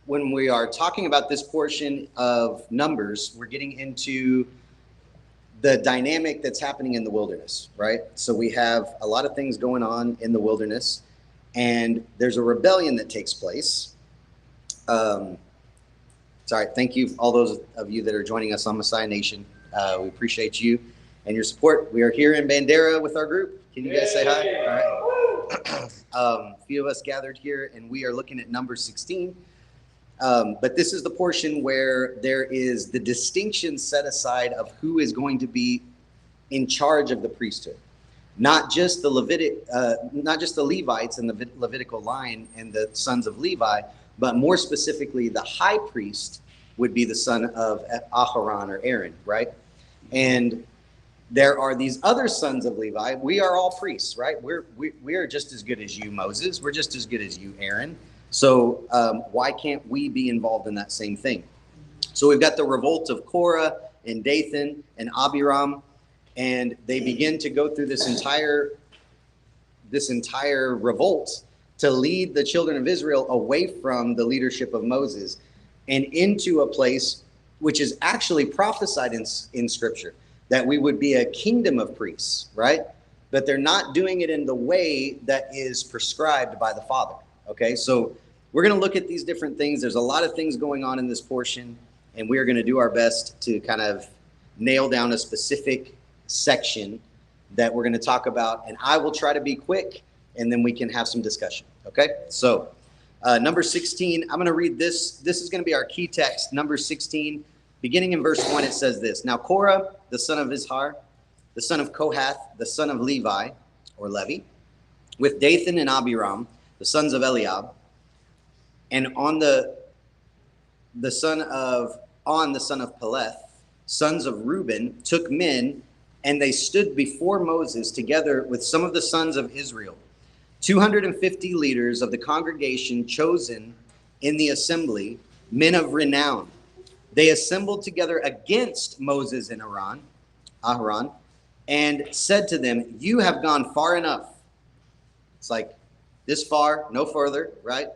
when we are talking about this portion of Numbers, we're getting into the dynamic that's happening in the wilderness, right? So we have a lot of things going on in the wilderness, and there's a rebellion that takes place. Sorry, thank you, all those of you that are joining us on Messiah Nation. We appreciate you and your support. We are here in Bandera with our group. Can you guys say hi? All right. A few of us gathered here, and we are looking at number 16. But this is the portion where there is the distinction set aside of who is going to be in charge of the priesthood. Not just the Levites and the Levitical line and the sons of Levi, but more specifically, the high priest would be the son of Aharon or Aaron, right? And there are these other sons of Levi. We are all priests, right? We are just as good as you, Moses. We're just as good as you, Aaron. So why can't we be involved in that same thing? So we've got the revolt of Korah and Dathan and Abiram, and they begin to go through this entire revolt to lead the children of Israel away from the leadership of Moses and into a place which is actually prophesied in Scripture, that we would be a kingdom of priests, right? But they're not doing it in the way that is prescribed by the Father, okay? So we're going to look at these different things. There's a lot of things going on in this portion, and we're going to do our best to kind of nail down a specific section that we're going to talk about, and I will try to be quick, and then we can have some discussion, okay? So number 16, I'm going to read this. This is going to be our key text, number 16. Beginning in verse 1, it says this. Now Korah, the son of Izhar, the son of Kohath, the son of Levi, or Levi, with Dathan and Abiram, the sons of Eliab, and on the son of Peleth, sons of Reuben, took men, and they stood before Moses together with some of the sons of Israel, 250 leaders of the congregation chosen in the assembly, men of renown. They assembled together against Moses and Aharon, and said to them, "You have gone far enough." It's like this far, no further, right?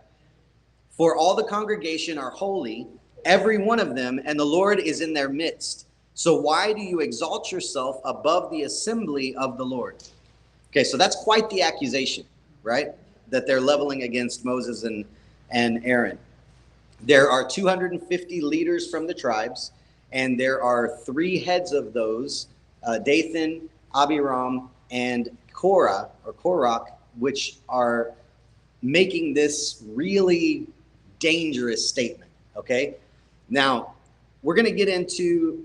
"For all the congregation are holy, every one of them, and the Lord is in their midst. So why do you exalt yourself above the assembly of the Lord?" Okay, so that's quite the accusation, right? That they're leveling against Moses and Aaron. There are 250 leaders from the tribes, and there are three heads of those, Dathan, Abiram, and Korah, or Korach, which are making this really dangerous statement, okay? Now, we're going to get into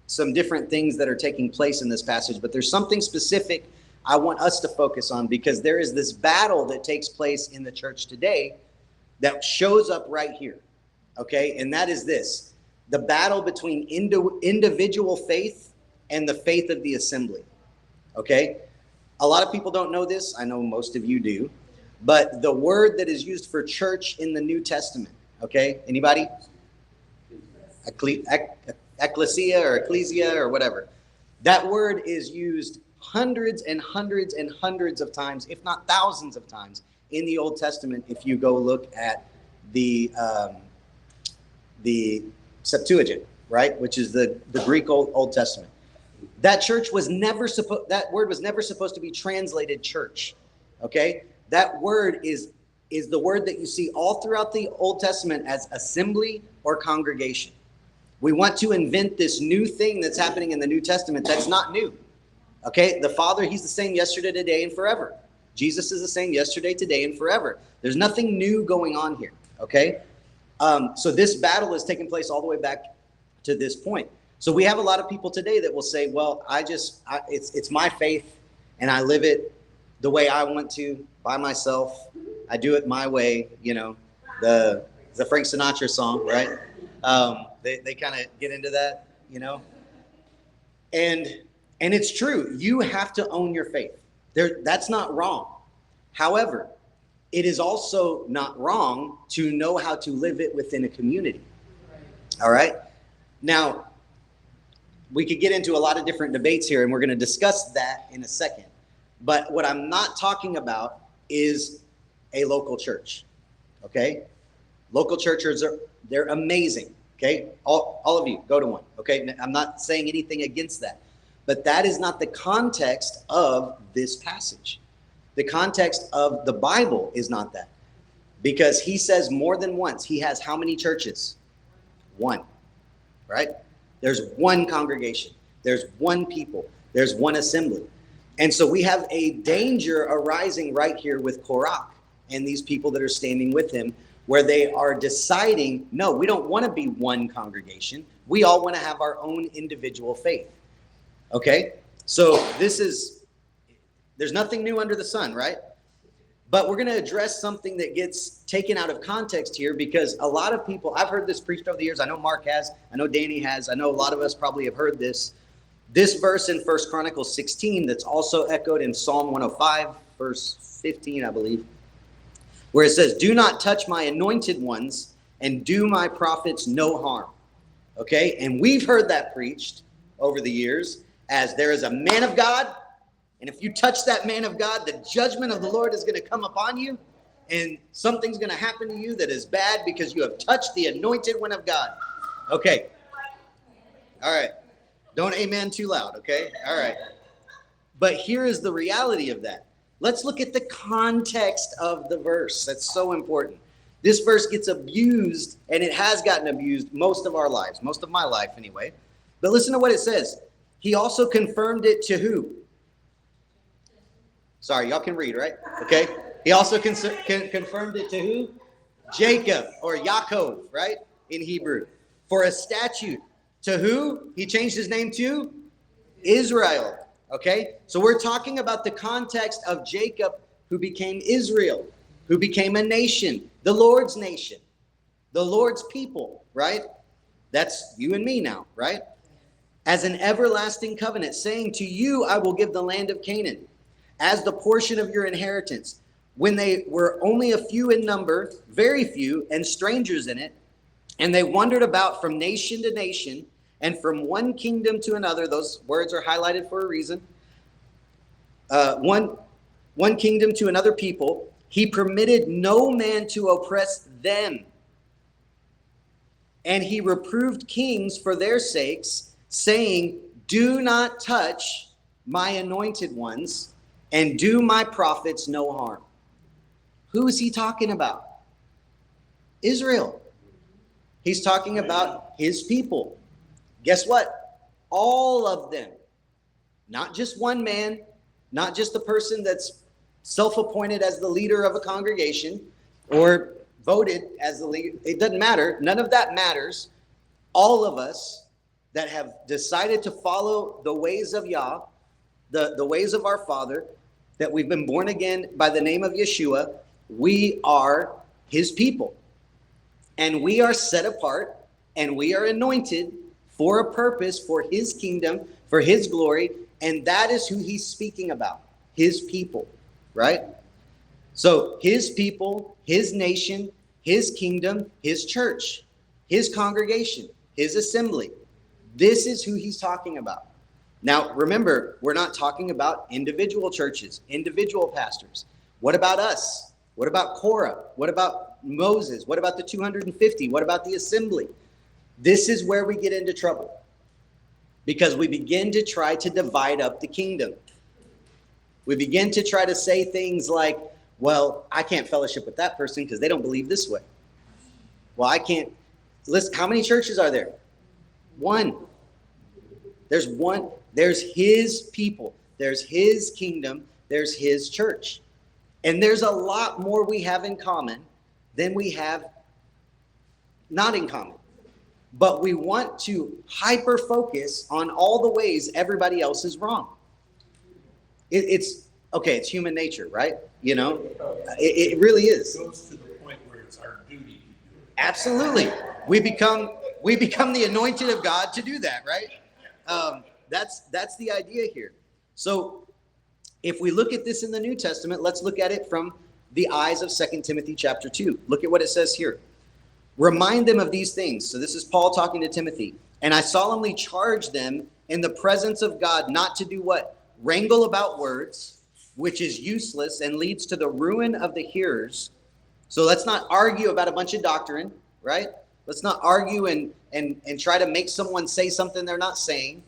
some different things that are taking place in this passage, but there's something specific I want us to focus on, because there is this battle that takes place in the church today that shows up right here, okay? And that is this: the battle between individual faith and the faith of the assembly, okay? A lot of people don't know this. I know most of you do. But the word that is used for church in the New Testament, okay? Anybody? Ecclesia or ecclesia or whatever. That word is used hundreds and hundreds and hundreds of times, if not thousands of times, in the Old Testament. If you go look at the Septuagint, right, which is the Greek Old Testament, that word was never supposed to be translated church. Okay, that word is the word that you see all throughout the Old Testament as assembly or congregation. We want to invent this new thing that's happening in the New Testament that's not new. Okay, the Father, he's the same yesterday, today, and forever. Jesus is the same yesterday, today, and forever. There's nothing new going on here, okay? So this battle is taking place all the way back to this point. So we have a lot of people today that will say, well, it's my faith, and I live it the way I want to, by myself. I do it my way, you know, the Frank Sinatra song, right? They kind of get into that, you know? And it's true. You have to own your faith. That's not wrong. However, it is also not wrong to know how to live it within a community. All right? Now, we could get into a lot of different debates here, and we're going to discuss that in a second. But what I'm not talking about is a local church. Okay? Local churches they're amazing. Okay, all of you go to one. Okay, I'm not saying anything against that, but that is not the context of this passage. The context of the Bible is not that, because he says more than once. He has how many churches? One, right? There's one congregation. There's one people. There's one assembly. And so we have a danger arising right here with Korach and these people that are standing with him, where they are deciding, no, we don't want to be one congregation. We all want to have our own individual faith. Okay? So there's nothing new under the sun, right? But we're going to address something that gets taken out of context here, because a lot of people, I've heard this preached over the years. I know Mark has. I know Danny has. I know a lot of us probably have heard this. This verse in 1 Chronicles 16 that's also echoed in Psalm 105, verse 15, I believe, where it says, do not touch my anointed ones and do my prophets no harm. Okay? And we've heard that preached over the years as there is a man of God, and if you touch that man of God, the judgment of the Lord is going to come upon you, and something's going to happen to you that is bad because you have touched the anointed one of God. Okay. All right. Don't amen too loud, okay? All right. But here is the reality of that. Let's look at the context of the verse. That's so important. This verse gets abused, and it has gotten abused most of our lives, most of my life anyway. But listen to what it says. He also confirmed it to who? Sorry, y'all can read, right? Okay. He also confirmed it to who? Jacob, or Yaakov, right? In Hebrew. For a statute. To who? He changed his name to? Israel. Okay. So we're talking about the context of Jacob, who became Israel, who became a nation, the Lord's nation, the Lord's people, right? That's you and me now, right? As an everlasting covenant, saying to you, I will give the land of Canaan as the portion of your inheritance. When they were only a few in number, very few, and strangers in it, and they wandered about from nation to nation and from one kingdom to another. Those words are highlighted for a reason. One kingdom to another people. He permitted no man to oppress them. And he reproved kings for their sakes, saying, do not touch my anointed ones and do my prophets no harm. Who is he talking about? Israel. He's talking about his people. Guess what? All of them. Not just one man, not just the person that's self-appointed as the leader of a congregation or voted as the leader. It doesn't matter. None of that matters. All of us that have decided to follow the ways of Yah, the ways of our Father, that we've been born again by the name of Yeshua, we are his people. And we are set apart, and we are anointed for a purpose, for his kingdom, for his glory. And that is who he's speaking about, his people, right? So his people, his nation, his kingdom, his church, his congregation, his assembly. This is who he's talking about. Now, remember, we're not talking about individual churches, individual pastors. What about us? What about Korah? What about Moses? What about the 250? What about the assembly? This is where we get into trouble, because we begin to try to divide up the kingdom. We begin to try to say things like, well, I can't fellowship with that person because they don't believe this way. Well, I can't. Listen, how many churches are there? One. There's one. There's his people. There's his kingdom. There's his church. And there's a lot more we have in common than we have not in common. But we want to hyper focus on all the ways everybody else is wrong. It's okay. It's human nature, right? You know, it really is. It goes to the point where it's our duty to do it. Absolutely. We become the anointed of God to do that, right? That's the idea here. So if we look at this in the New Testament, let's look at it from the eyes of 2 Timothy chapter 2. Look at what it says here. Remind them of these things. So this is Paul talking to Timothy. And I solemnly charge them in the presence of God not to do what? Wrangle about words, which is useless and leads to the ruin of the hearers. So let's not argue about a bunch of doctrine, right? Let's not argue and try to make someone say something they're not saying,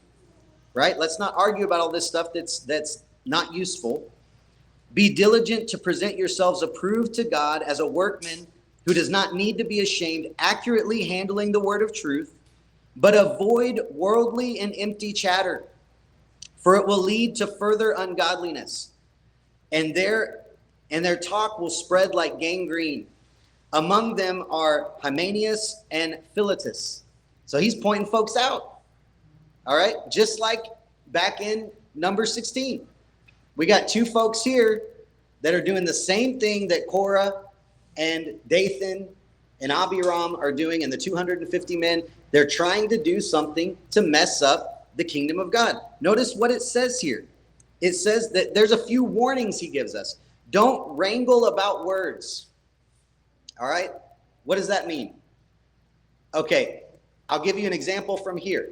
right? Let's not argue about all this stuff that's not useful. Be diligent to present yourselves approved to God as a workman who does not need to be ashamed, accurately handling the word of truth, but avoid worldly and empty chatter, for it will lead to further ungodliness. And their talk will spread like gangrene. Among them are Hymenaeus and Philetus. So he's pointing folks out. All right, just like back in number 16. We got two folks here that are doing the same thing that Korah and Dathan and Abiram are doing, and the 250 men. They're trying to do something to mess up the kingdom of God. Notice what it says here. It says that there's a few warnings he gives us. Don't wrangle about words. All right? What does that mean? Okay, I'll give you an example from here.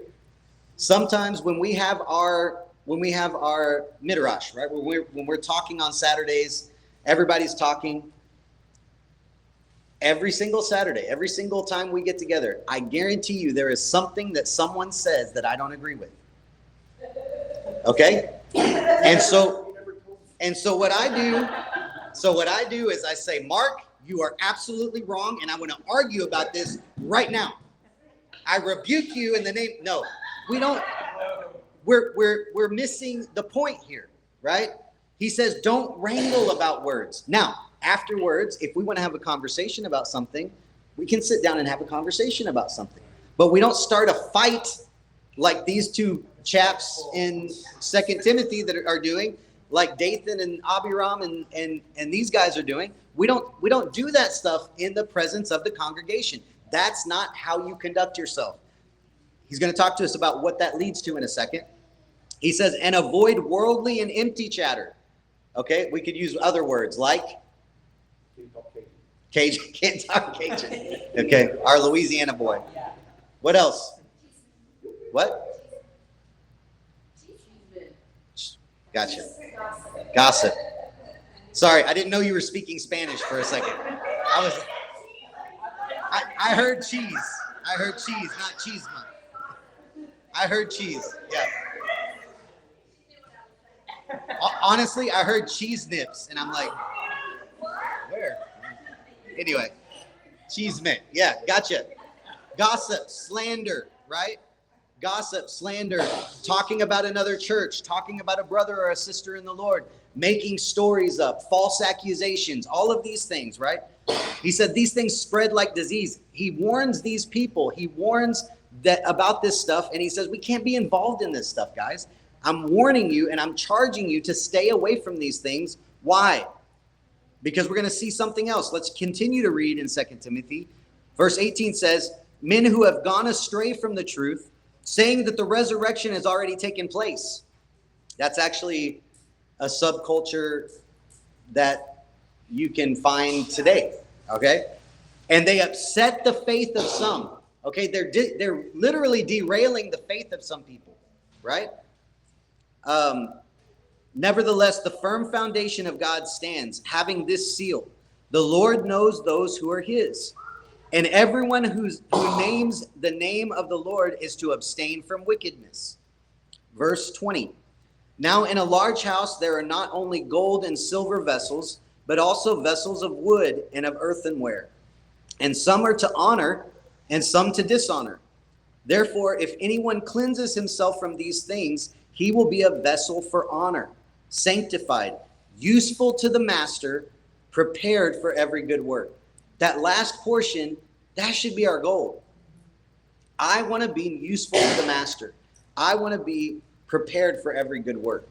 Sometimes when we have our midrash, right? When we're talking on Saturdays, everybody's talking. Every single Saturday, every single time we get together, I guarantee you there is something that someone says that I don't agree with. Okay? And so what I do is I say, Mark, you are absolutely wrong, and I'm going to argue about this right now. I rebuke you in the name. No, we don't. We're missing the point here, right? He says, don't wrangle about words. Now, afterwards, if we want to have a conversation about something, we can sit down and have a conversation about something. But we don't start a fight like these two chaps in 2 Timothy that are doing, like Dathan and Abiram and these guys are doing. We don't do that stuff in the presence of the congregation. That's not how you conduct yourself. He's going to talk to us about what that leads to in a second. He says, and avoid worldly and empty chatter. Okay, we could use other words like Cajun. Can't talk Cajun. Okay, our Louisiana boy. What else? What? Gotcha. Gossip. Sorry, I didn't know you were speaking Spanish for a second. I heard cheese. I heard cheese, not cheesema. I heard cheese. Yeah. Honestly, I heard cheese nips, and I'm like, where? Anyway, cheese mint. Yeah, gotcha. Gossip, slander, right? Gossip, slander, talking about another church, talking about a brother or a sister in the Lord, making stories up, false accusations, all of these things, right? He said these things spread like disease. He warns these people. He warns that about this stuff, and he says we can't be involved in this stuff, guys. I'm warning you and I'm charging you to stay away from these things. Why? Because we're going to see something else. Let's continue to read in 2 Timothy. Verse 18 says, men who have gone astray from the truth, saying that the resurrection has already taken place. That's actually a subculture that you can find today, okay? And they upset the faith of some, okay? They're literally derailing the faith of some people, right? Nevertheless, the firm foundation of God stands, having this seal. The Lord knows those who are his. And everyone who names the name of the Lord is to abstain from wickedness. Verse 20. Now in a large house there are not only gold and silver vessels, but also vessels of wood and of earthenware. And some are to honor, and some to dishonor. Therefore, if anyone cleanses himself from these things, he will be a vessel for honor, sanctified, useful to the master, prepared for every good work. That last portion, that should be our goal. I want to be useful to the master. I want to be prepared for every good work.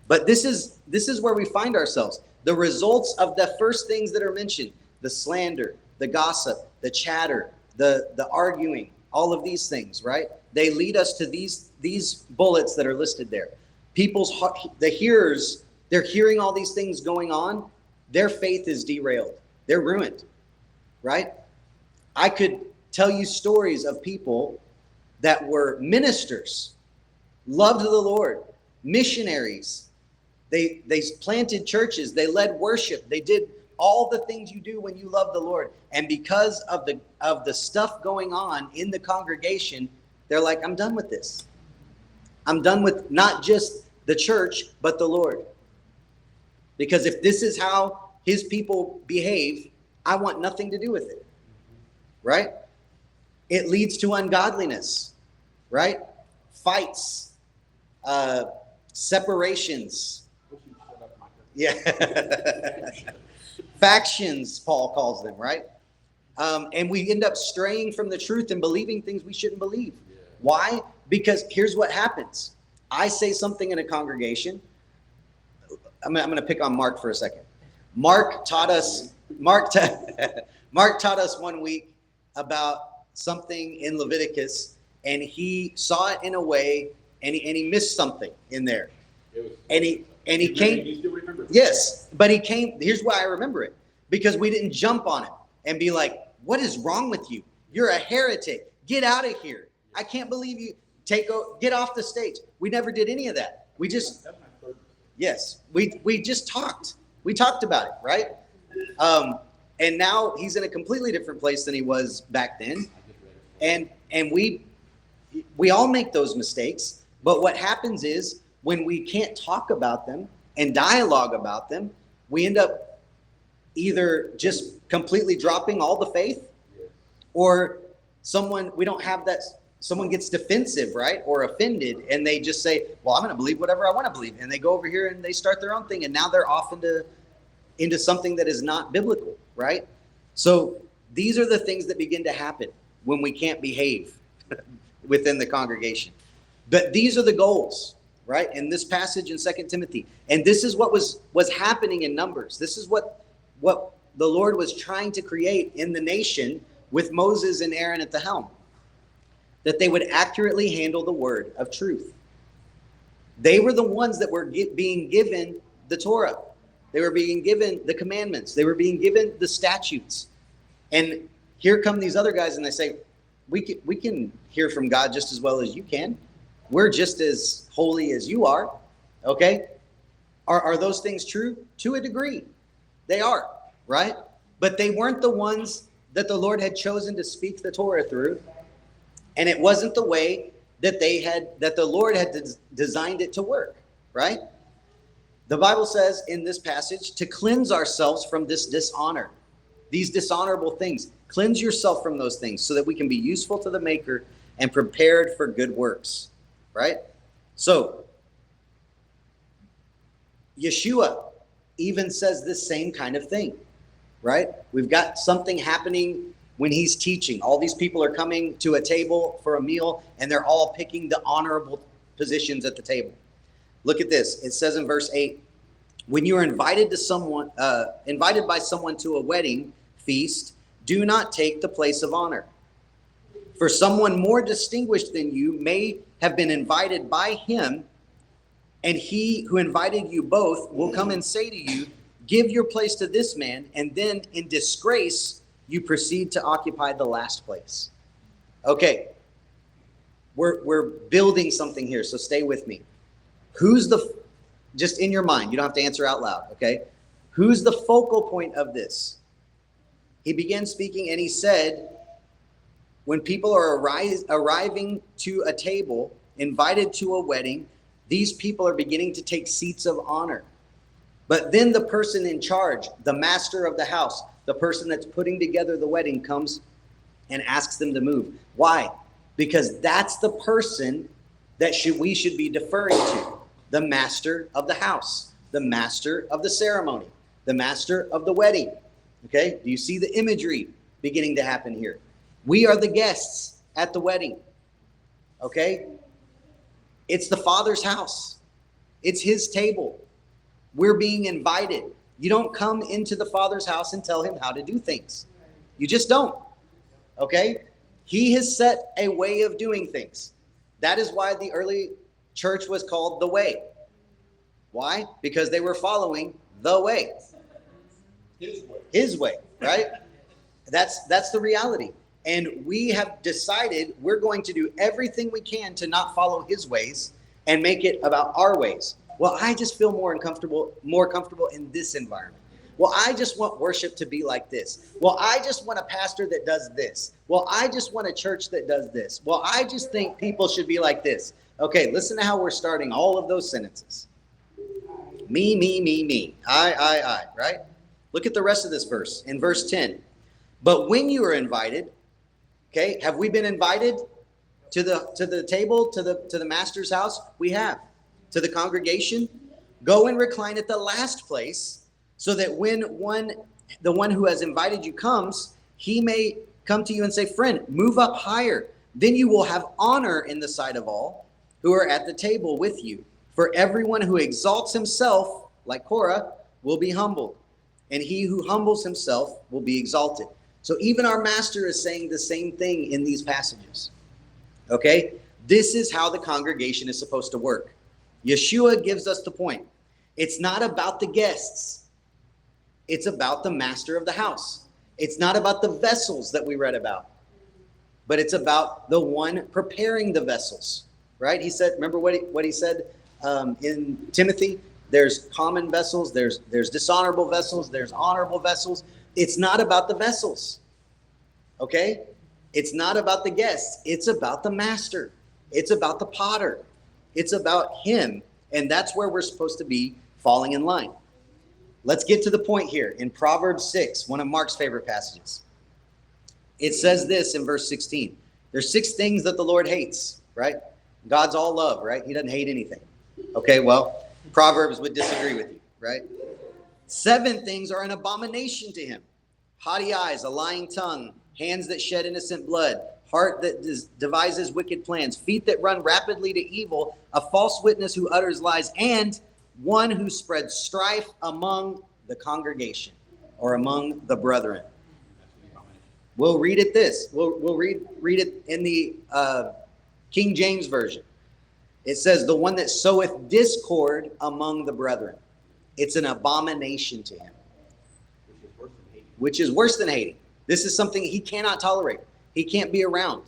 But this is where we find ourselves. The results of the first things that are mentioned, the slander, the gossip, the chatter, the arguing, all of these things, right? They lead us to these bullets that are listed there. The hearers, they're hearing all these things going on. Their faith is derailed. They're ruined, right? I could tell you stories of people that were ministers, loved the Lord, missionaries. They planted churches. They led worship. They did all the things you do when you love the Lord. And because of the stuff going on in the congregation, they're like, I'm done with this. I'm done with not just the church, but the Lord. Because if this is how his people behave, I want nothing to do with it. Right? It leads to ungodliness. Right? Fights, separations. Yeah. Factions, Paul calls them, right? And we end up straying from the truth and believing things we shouldn't believe. Yeah. Why? Because here's what happens. I say something in a congregation. I'm going to pick on Mark for a second. Mark taught us 1 week about something in Leviticus, and he saw it in a way, and he missed something in there. And he came. You still remember? Yes, but he came. Here's why I remember it, because we didn't jump on it and be like, "What is wrong with you? You're a heretic. Get out of here. I can't believe you. Get off the stage." We never did any of that. We just, yes, we just talked. We talked about it, right? And now he's in a completely different place than he was back then, and we all make those mistakes. But what happens is, when we can't talk about them and dialogue about them, we end up either just completely dropping all the faith, or someone gets defensive, right? Or offended, and they just say, well, I'm going to believe whatever I want to believe. And they go over here and they start their own thing. And now they're off into something that is not biblical, right? So these are the things that begin to happen when we can't behave within the congregation. But these are the goals, right? In this passage in 2 Timothy. And this is what was happening in Numbers. This is what the Lord was trying to create in the nation with Moses and Aaron at the helm. That they would accurately handle the word of truth. They were the ones that were being given the Torah. They were being given the commandments. They were being given the statutes. And here come these other guys and they say, we can hear from God just as well as you can. We're just as holy as you are. Okay? Are those things true? To a degree. They are, right? But they weren't the ones that the Lord had chosen to speak the Torah through. And it wasn't the way that the Lord had designed it to work, right? The Bible says in this passage to cleanse ourselves from this dishonor, these dishonorable things. Cleanse yourself from those things so that we can be useful to the Maker and prepared for good works, right? So Yeshua even says this same kind of thing, right? We've got something happening when he's teaching. All these people are coming to a table for a meal, and they're all picking the honorable positions at the table. Look at this. It says in verse 8, when you are invited by someone to a wedding feast, do not take the place of honor. For someone more distinguished than you may have been invited by him, and he who invited you both will come and say to you, give your place to this man, and then in disgrace you proceed to occupy the last place. Okay, we're building something here, so stay with me. Just in your mind, you don't have to answer out loud, okay? Who's the focal point of this? He began speaking and he said, when people are arriving to a table, invited to a wedding, these people are beginning to take seats of honor. But then the person in charge, the master of the house, the person that's putting together the wedding, comes and asks them to move. Why? Because that's the person that we should be deferring to. The master of the house, the master of the ceremony, the master of the wedding. Okay? Do you see the imagery beginning to happen here? We are the guests at the wedding. Okay? It's the Father's house. It's his table. We're being invited. You don't come into the Father's house and tell him how to do things. You just don't. Okay? He has set a way of doing things. That is why the early church was called the way. Why? Because they were following the way. His way, right? That's the reality. And we have decided we're going to do everything we can to not follow his ways and make it about our ways. Well, I just feel more comfortable in this environment. Well, I just want worship to be like this. Well, I just want a pastor that does this. Well, I just want a church that does this. Well, I just think people should be like this. Okay, listen to how we're starting all of those sentences. Me, me. I, right? Look at the rest of this verse. In verse 10. But when you are invited, okay, have we been invited to the table, to the master's house? We have. To the congregation? Go and recline at the last place, so that when the one who has invited you comes, he may come to you and say, friend, move up higher. Then you will have honor in the sight of all who are at the table with you. For everyone who exalts himself, like Korah, will be humbled, and he who humbles himself will be exalted. So even our master is saying the same thing in these passages. Okay? This is how the congregation is supposed to work. Yeshua gives us the point. It's not about the guests. It's about the master of the house. It's not about the vessels that we read about, but it's about the one preparing the vessels, right? He said, remember what he said in Timothy? There's common vessels, there's dishonorable vessels, there's honorable vessels. It's not about the vessels, okay? It's not about the guests. It's about the master. It's about the potter. It's about him, and that's where we're supposed to be falling in line. Let's get to the point here. In Proverbs 6, one of Mark's favorite passages, it says this in verse 16. There's 6 things that the Lord hates, right? God's all love, right? He doesn't hate anything. Okay, well, Proverbs would disagree with you, right? 7 things are an abomination to him. Haughty eyes, a lying tongue, hands that shed innocent blood, heart that devises wicked plans, feet that run rapidly to evil, a false witness who utters lies, and one who spreads strife among the congregation or among the brethren. We'll read it this. We'll read it in the King James Version. It says, the one that soweth discord among the brethren. It's an abomination to him. Which is worse than hating. This is something he cannot tolerate. He can't be around.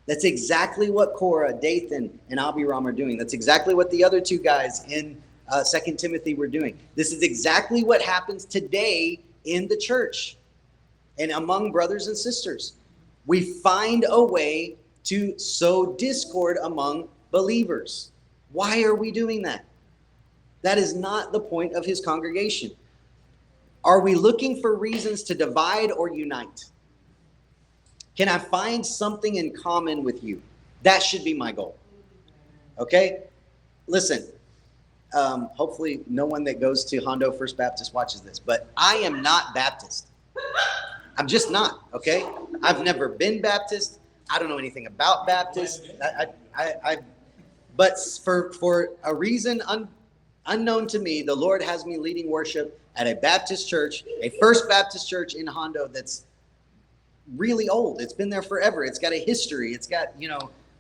That's exactly what Korah, Dathan, and Abiram are doing. That's exactly what the other 2 guys in 2 Timothy were doing. This is exactly what happens today in the church and among brothers and sisters. We find a way to sow discord among believers. Why are we doing that? That is not the point of his congregation. Are we looking for reasons to divide or unite? Can I find something in common with you? That should be my goal. Okay? Listen, hopefully no one that goes to Hondo First Baptist watches this, but I am not Baptist. I'm just not, okay? I've never been Baptist. I don't know anything about Baptist. But for a reason unknown to me, the Lord has me leading worship at a Baptist church, a First Baptist church in Hondo that's really old. It's been there forever. It's got a history. It's got,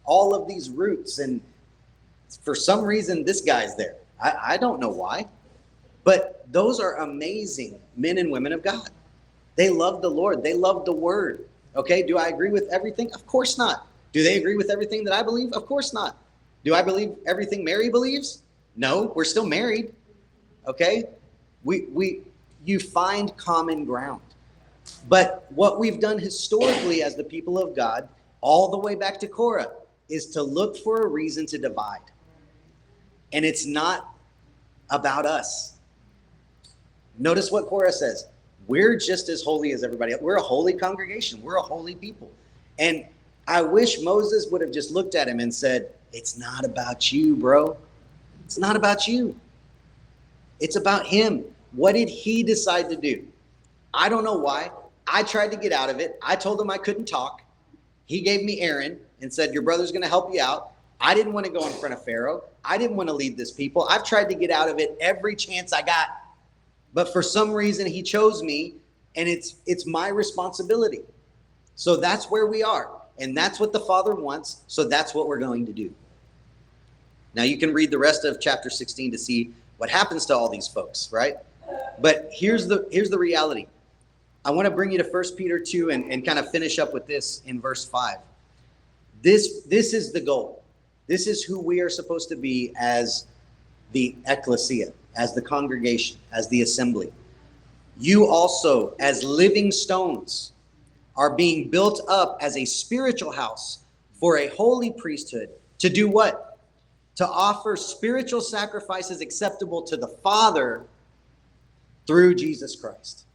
all of these roots. And for some reason, this guy's there. I don't know why. But those are amazing men and women of God. They love the Lord. They love the word. Okay, do I agree with everything? Of course not. Do they agree with everything that I believe? Of course not. Do I believe everything Mary believes? No, we're still married. Okay? You find common ground. But what we've done historically as the people of God, all the way back to Korah, is to look for a reason to divide. And it's not about us. Notice what Korah says. We're just as holy as everybody else. We're a holy congregation. We're a holy people. And I wish Moses would have just looked at him and said, it's not about you, bro. It's not about you. It's about him. What did he decide to do? I don't know why. I tried to get out of it. I told him I couldn't talk. He gave me Aaron and said, your brother's going to help you out. I didn't want to go in front of Pharaoh. I didn't want to lead this people. I've tried to get out of it every chance I got. But for some reason, he chose me, and it's my responsibility. So that's where we are. And that's what the Father wants. So that's what we're going to do. Now, you can read the rest of chapter 16 to see what happens to all these folks, right? But here's the reality. I want to bring you to 1 Peter 2 and kind of finish up with this in verse 5. This is the goal. This is who we are supposed to be as the ecclesia, as the congregation, as the assembly. You also, as living stones, are being built up as a spiritual house for a holy priesthood to do what? To offer spiritual sacrifices acceptable to the Father through Jesus Christ.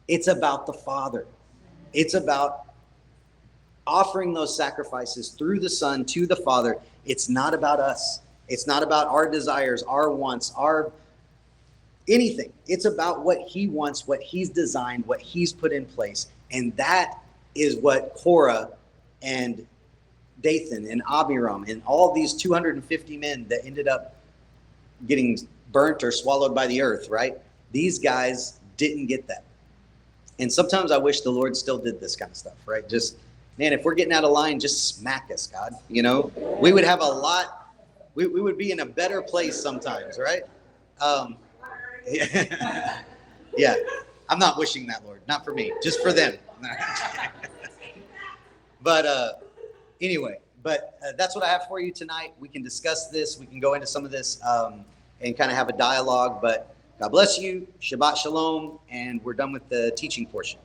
It's about the Father. It's about offering those sacrifices through the Son to the Father. It's not about us. It's not about our desires, our wants, our anything. It's about what he wants, what he's designed, what he's put in place. And that is what Korah and Dathan and Abiram and all these 250 men that ended up getting burnt or swallowed by the earth, right? These guys didn't get that. And sometimes I wish the Lord still did this kind of stuff, right? Just, man, if we're getting out of line, just smack us, God. You know, we would have a lot, we would be in a better place sometimes, right? Yeah. I'm not wishing that, Lord. Not for me, just for them. But anyway, that's what I have for you tonight. We can discuss this. We can go into some of this and kind of have a dialogue. But God bless you. Shabbat shalom. And we're done with the teaching portion.